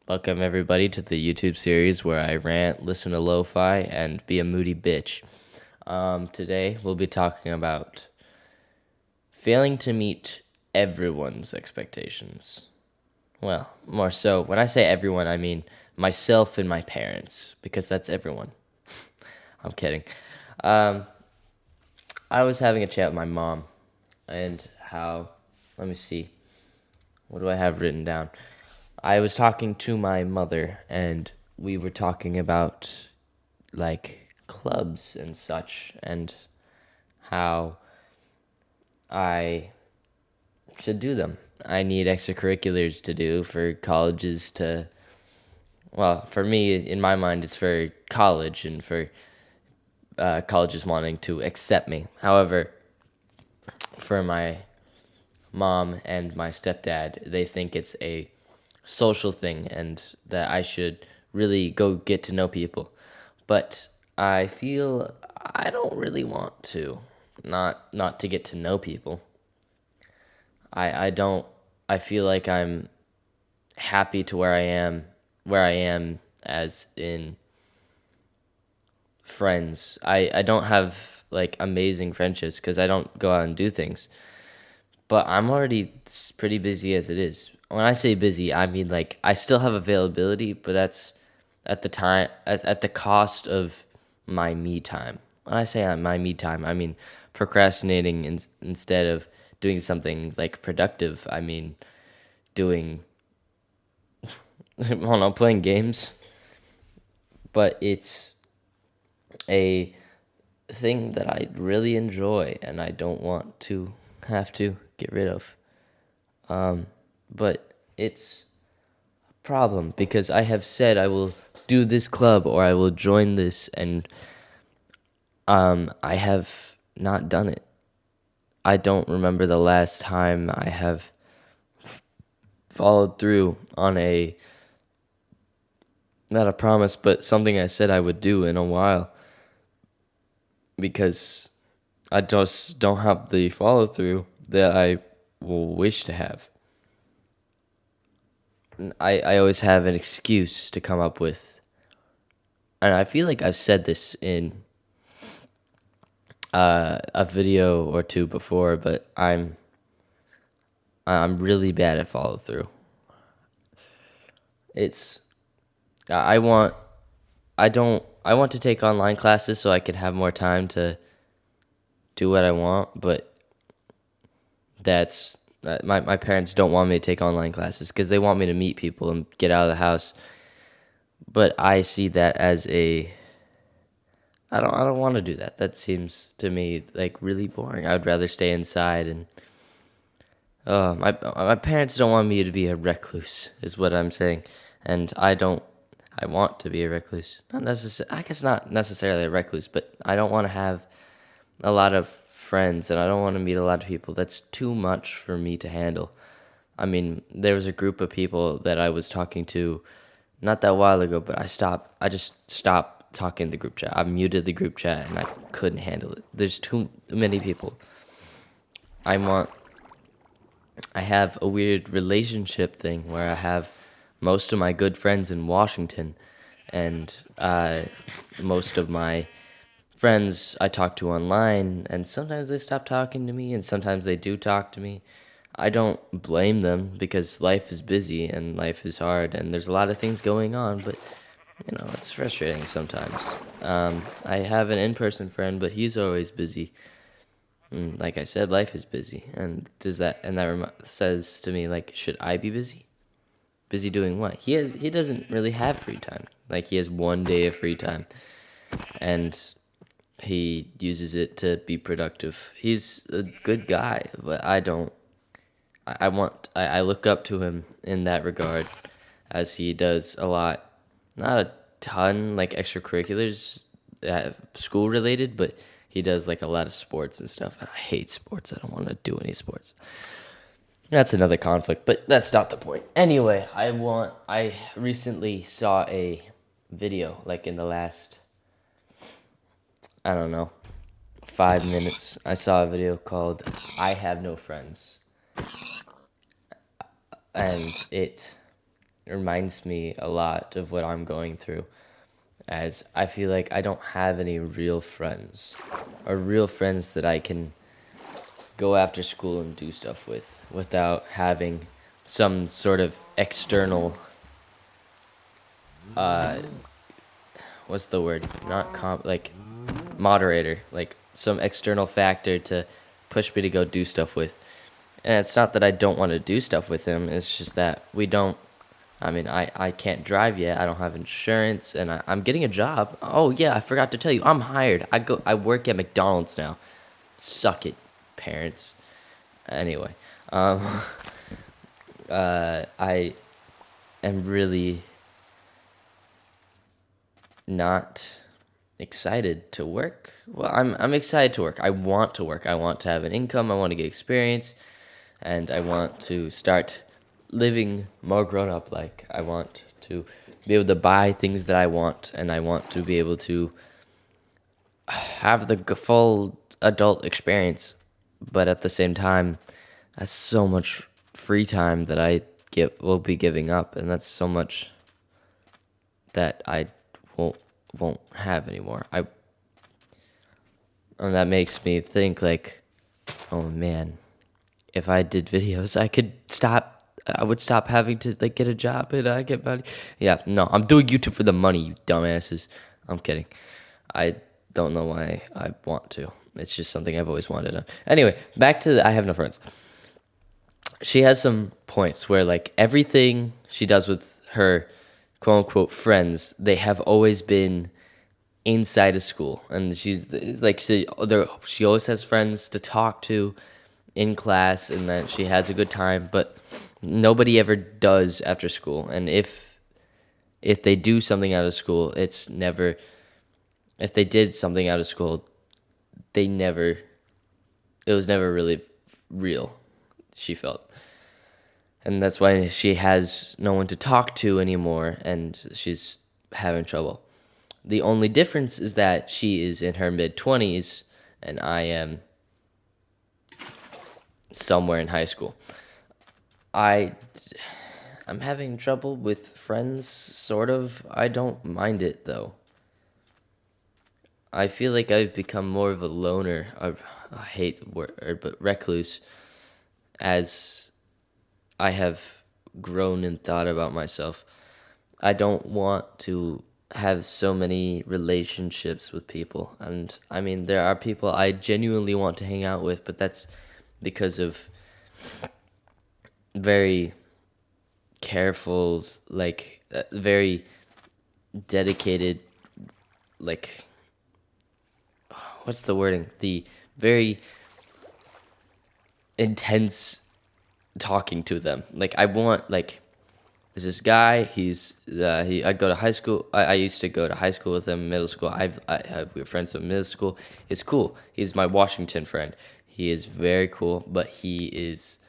Welcome, everybody, to the YouTube series where I rant, listen to lo fi, and be a moody bitch. Today, we'll be talking about failing to meet everyone's expectations. Well, more so, when I say everyone, I mean myself and my parents, because that's everyone. I'm kidding. Um, I was having a chat with my mom, and let me see, what do I have written down? I was talking to my mother, and we were talking about like clubs and such, and how I should do them. I need extracurriculars to do for colleges to, well, for me, in my mind, it's for college and for colleges wanting to accept me. However, for my mom and my stepdad, they think it's a social thing and that I should really go get to know people. But I feel I don't really want to. Not to get to know people. I don't I feel like I'm happy to where I am as in friends. I don't have like amazing friendships because I don't go out and do things. But I'm already pretty busy as it is. When I say busy, I mean like I still have availability, but that's at the cost of my me time. When I say my me time, I mean procrastinating instead of doing something like productive. I mean doing I don't know, playing games, but it's a thing that I really enjoy and I don't want to have to get rid of. But it's a problem because I have said I will do this club or I will join this, and I have not done it. I don't remember the last time I have followed through on a not a promise, but something I said I would do in a while because I just don't have the follow through that I will wish to have. I always have an excuse to come up with. And I feel like I've said this in a video or two before, but I'm really bad at follow through. It's I want I want to take online classes so I can have more time to do what I want, but that's my parents don't want me to take online classes because they want me to meet people and get out of the house. But I see that as I don't want to do that. That seems to me like really boring. I would rather stay inside and my parents don't want me to be a recluse is what I'm saying. And I don't I want to be a recluse. Not I guess not necessarily a recluse, but I don't want to have a lot of friends and I don't want to meet a lot of people. That's too much for me to handle. I mean, there was a group of people that I was talking to not that while ago, but I just stopped talking in the group chat. I muted the group chat and I couldn't handle it. There's too many people. I want I have a weird relationship thing where I have most of my good friends in Washington, and most of my friends I talk to online, and sometimes they stop talking to me, and sometimes they do talk to me. I don't blame them because life is busy and life is hard, and there's a lot of things going on, but it's frustrating sometimes. I have an in-person friend, but he's always busy. Like I said, life is busy, and says to me like, should I be busy? Busy doing what? He doesn't really have free time. Like he has one day of free time, and he uses it to be productive. He's a good guy, but I don't. I look up to him in that regard, as he does a lot, not a ton like extracurriculars, school related, but he does like a lot of sports and stuff. And I hate sports. I don't want to do any sports. That's another conflict, but that's not the point. Anyway, I recently saw a video like in the last I don't know 5 minutes. I saw a video called "I Have No Friends," and reminds me a lot of what I'm going through, as I feel like I don't have any real friends, or real friends that I can go after school and do stuff with without having some sort of external, what's the word? Not like moderator, like some external factor to push me to go do stuff with. And it's not that I don't want to do stuff with him. It's just that we don't. I mean, I can't drive yet. I don't have insurance, and I'm getting a job. Oh yeah, I forgot to tell you, I'm hired. I work at McDonald's now. Suck it, parents. Anyway, um, I am really not excited to work. Well, I'm excited to work. I want to work. I want to have an income. I want to get experience, and I want to start living more grown up. Like, I want to be able to buy things that I want, and I want to be able to have the full adult experience. But at the same time, that's so much free time that I will be giving up, and that's so much that I won't have anymore. And that makes me think like, oh man, if I did videos, I would stop having to like get a job and get money. Yeah, no, I'm doing YouTube for the money, you dumbasses. I'm kidding. I don't know why I want to. It's just something I've always wanted to. Anyway, back to I have no friends. She has some points where like everything she does with her quote unquote friends, they have always been inside of school, and she's like she always has friends to talk to in class, and that she has a good time, but nobody ever does after school. And if they do something out of school, it's never, if they did something out of school, they never, it was never really real, she felt. And that's why she has no one to talk to anymore, and she's having trouble. The only difference is that she is in her mid-20s and I am somewhere in high school. I'm having trouble with friends, sort of. I don't mind it, though. I feel like I've become more of a loner. I hate the word, but recluse, as I have grown and thought about myself. I don't want to have so many relationships with people. And I mean, there are people I genuinely want to hang out with, but that's because of very careful, like, very dedicated, like, what's the wording? The very intense talking to them. Like, I want, like, there's this guy. I go to high school. I used to go to high school with him, middle school. We were friends in middle school. It's cool. He's my Washington friend. He is very cool, but he is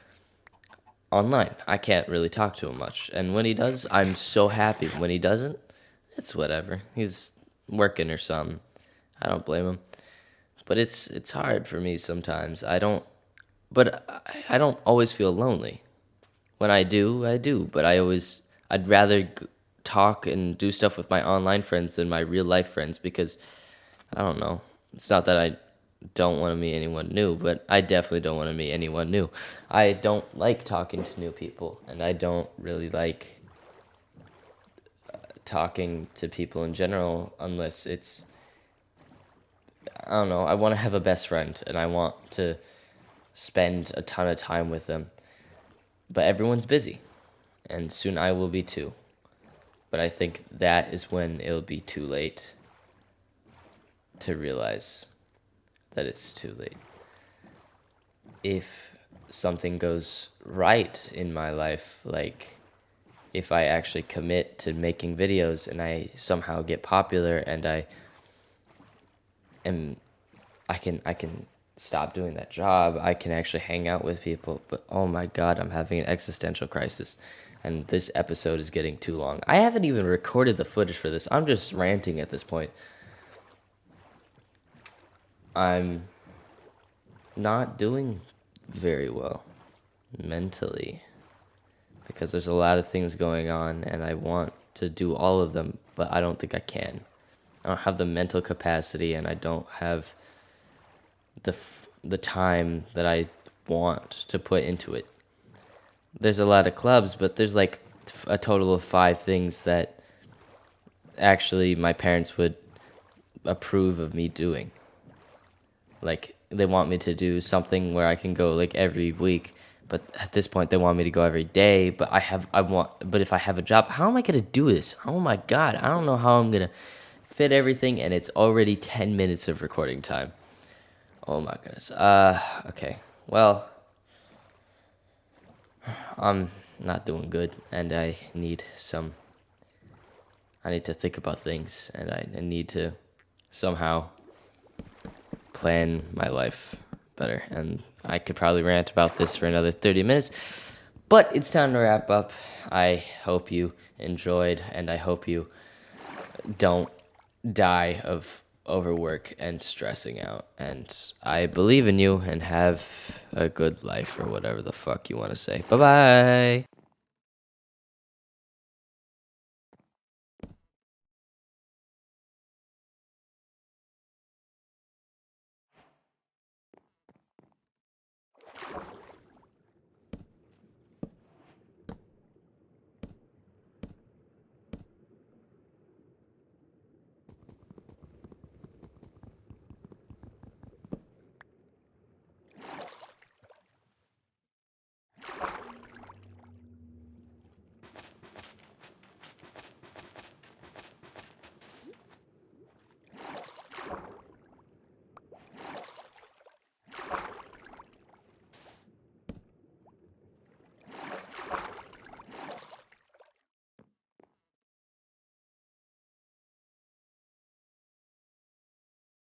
online. I can't really talk to him much. And when he does, I'm so happy. When he doesn't, it's whatever. He's working or something. I don't blame him. But it's hard for me sometimes. I don't always feel lonely. When I do, I do. But I'd rather talk and do stuff with my online friends than my real life friends, because I don't know. It's not that I don't want to meet anyone new, but I definitely don't want to meet anyone new. I don't like talking to new people, and I don't really like talking to people in general unless it's, I don't know, I want to have a best friend and I want to spend a ton of time with them. But everyone's busy, and soon I will be too. But I think that is when it'll be too late to realize that it's too late. If something goes right in my life, like if I actually commit to making videos and I somehow get popular and am I can stop doing that job, I can actually hang out with people. But oh my god, I'm having an existential crisis. And this episode is getting too long. I haven't even recorded the footage for this. I'm just ranting at this point. I'm not doing very well mentally. because there's a lot of things going on and I want to do all of them, but I don't think I can. I don't have the mental capacity and I don't have the time that I want to put into it. There's a lot of clubs, but there's like a total of 5 things that actually my parents would approve of me doing. Like they want me to do something where I can go like every week, but at this point they want me to go every day, but if I have a job, how am I going to do this? Oh my god, I don't know how I'm going to fit everything and it's already 10 minutes of recording time. Oh my goodness. Okay. Well, I'm not doing good and I need to think about things and I need to somehow plan my life better. And I could probably rant about this for another 30 minutes, but it's time to wrap up. I hope you enjoyed, and I hope you don't die of overwork and stressing out. And I believe in you, and have a good life, or whatever the fuck you want to say. Bye bye.